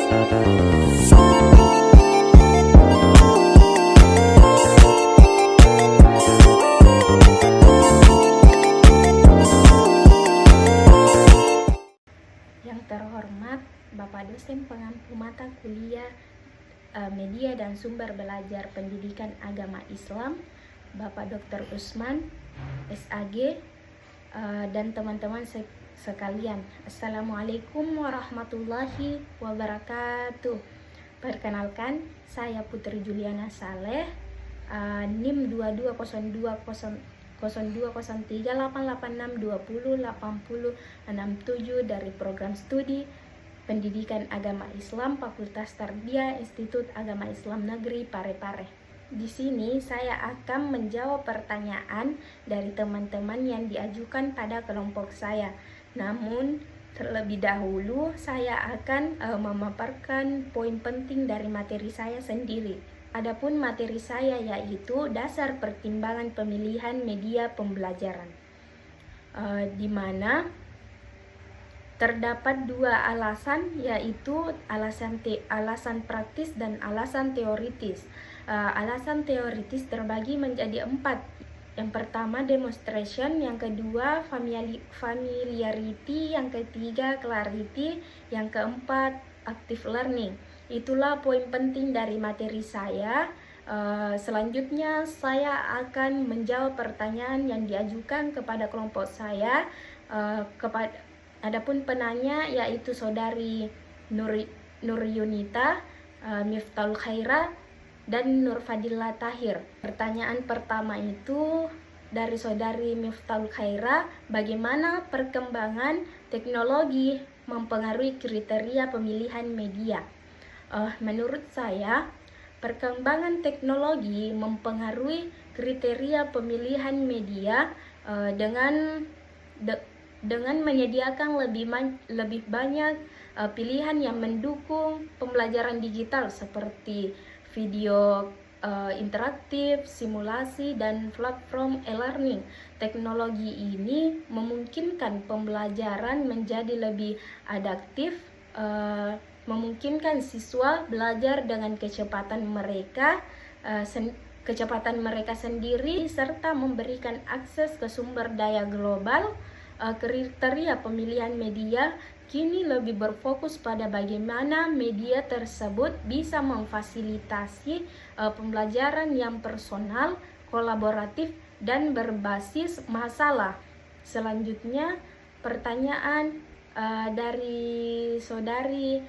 Yang terhormat Bapak dosen pengampu mata kuliah Media dan Sumber Belajar Pendidikan Agama Islam, Bapak Dr. Usman, SAG, dan teman-teman sekalian. Assalamualaikum warahmatullahi wabarakatuh. Perkenalkan, saya Putri Juliana Saleh, NIM 22020388620807 dari program studi Pendidikan Agama Islam Fakultas Tarbiyah Institut Agama Islam Negeri Parepare. Di sini saya akan menjawab pertanyaan dari teman-teman yang diajukan pada kelompok saya. Namun terlebih dahulu saya akan memaparkan poin penting dari materi saya sendiri. Adapun materi saya yaitu dasar pertimbangan pemilihan media pembelajaran, di mana terdapat dua alasan, yaitu alasan praktis dan alasan teoritis. Alasan teoritis terbagi menjadi 4. Yang pertama demonstration, yang kedua familiarity, yang ketiga clarity, yang keempat active learning. Itulah poin penting dari materi saya. Selanjutnya saya akan menjawab pertanyaan yang diajukan kepada kelompok saya. Adapun penanya yaitu saudari Nur Yunita, Miftahul Khaira, dan Nur Fadila Tahir. Pertanyaan pertama itu dari saudari Miftahul Khaira, bagaimana perkembangan teknologi mempengaruhi kriteria pemilihan media? Menurut saya, perkembangan teknologi mempengaruhi kriteria pemilihan media dengan menyediakan lebih banyak pilihan yang mendukung pembelajaran digital seperti video interaktif, simulasi, dan platform e-learning. Teknologi ini memungkinkan pembelajaran menjadi lebih adaptif, memungkinkan siswa belajar dengan kecepatan mereka sendiri, serta memberikan akses ke sumber daya global. Kriteria pemilihan media kini lebih berfokus pada bagaimana media tersebut bisa memfasilitasi pembelajaran yang personal, kolaboratif, dan berbasis masalah. Selanjutnya, pertanyaan dari saudari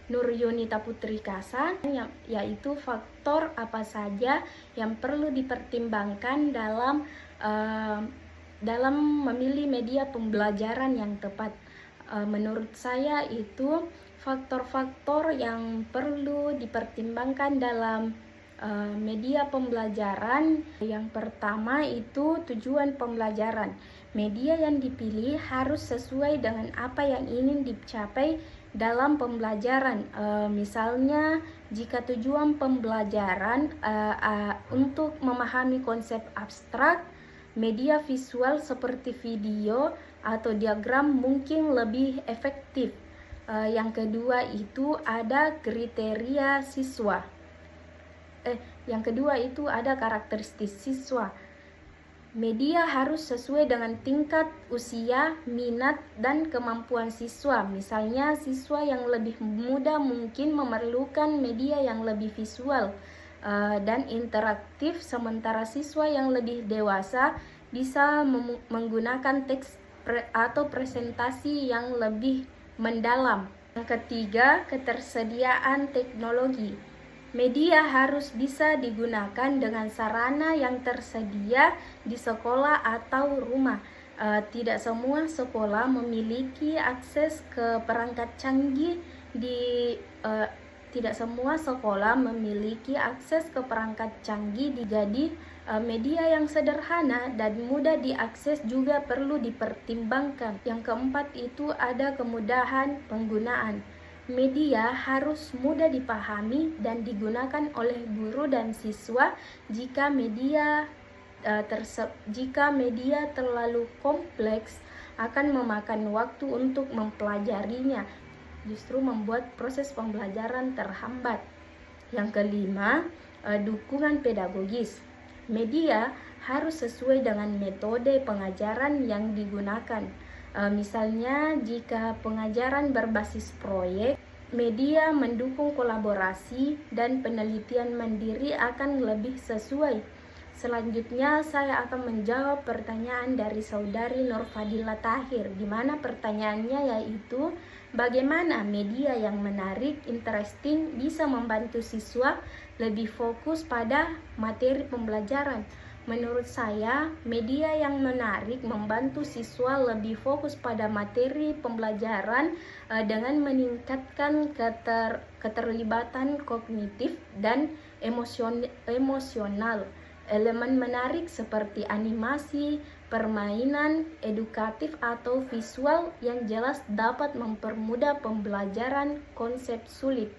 Nur Yunita Putri Kasan, yaitu faktor apa saja yang perlu dipertimbangkan dalam memilih media pembelajaran yang tepat. Menurut saya itu faktor-faktor yang perlu dipertimbangkan dalam media pembelajaran. Yang pertama itu tujuan pembelajaran. Media yang dipilih harus sesuai dengan apa yang ingin dicapai dalam pembelajaran. Misalnya jika tujuan pembelajaran untuk memahami konsep abstrak, media visual seperti video atau diagram mungkin lebih efektif. Yang kedua itu ada kriteria siswa. Yang kedua itu ada karakteristik siswa. Media harus sesuai dengan tingkat usia, minat, dan kemampuan siswa. Misalnya siswa yang lebih muda mungkin memerlukan media yang lebih visual dan interaktif, sementara siswa yang lebih dewasa bisa menggunakan teks atau presentasi yang lebih mendalam. Yang ketiga, ketersediaan teknologi. Media harus bisa digunakan dengan sarana yang tersedia di sekolah atau rumah. Tidak semua sekolah memiliki akses ke perangkat canggih jadi media yang sederhana dan mudah diakses juga perlu dipertimbangkan. Yang keempat itu ada kemudahan penggunaan. Media harus mudah dipahami dan digunakan oleh guru dan siswa. Jika media terlalu kompleks, akan memakan waktu untuk mempelajarinya. justru membuat proses pembelajaran terhambat. Yang kelima, dukungan pedagogis. Media harus sesuai dengan metode pengajaran yang digunakan. Misalnya, jika pengajaran berbasis proyek, media mendukung kolaborasi dan penelitian mandiri akan lebih sesuai. Selanjutnya saya akan menjawab pertanyaan dari saudari Nur Fadila Tahir, di mana pertanyaannya yaitu bagaimana media yang menarik, interesting bisa membantu siswa lebih fokus pada materi pembelajaran. Menurut saya, media yang menarik membantu siswa lebih fokus pada materi pembelajaran dengan meningkatkan keterlibatan kognitif dan emosional. Elemen menarik seperti animasi, permainan edukatif atau visual yang jelas dapat mempermudah pembelajaran konsep sulit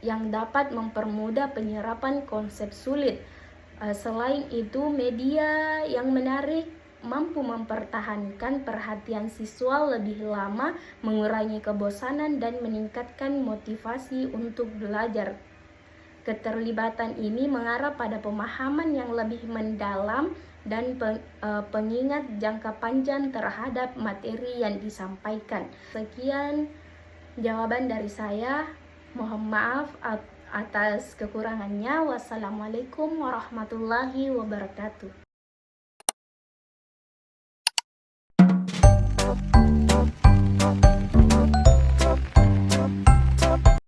yang dapat mempermudah penyerapan konsep sulit. Selain itu, media yang menarik mampu mempertahankan perhatian siswa lebih lama, mengurangi kebosanan dan meningkatkan motivasi untuk belajar. Keterlibatan ini mengarah pada pemahaman yang lebih mendalam dan pengingat jangka panjang terhadap materi yang disampaikan. Sekian jawaban dari saya. Mohon maaf atas kekurangannya. Wassalamualaikum warahmatullahi wabarakatuh.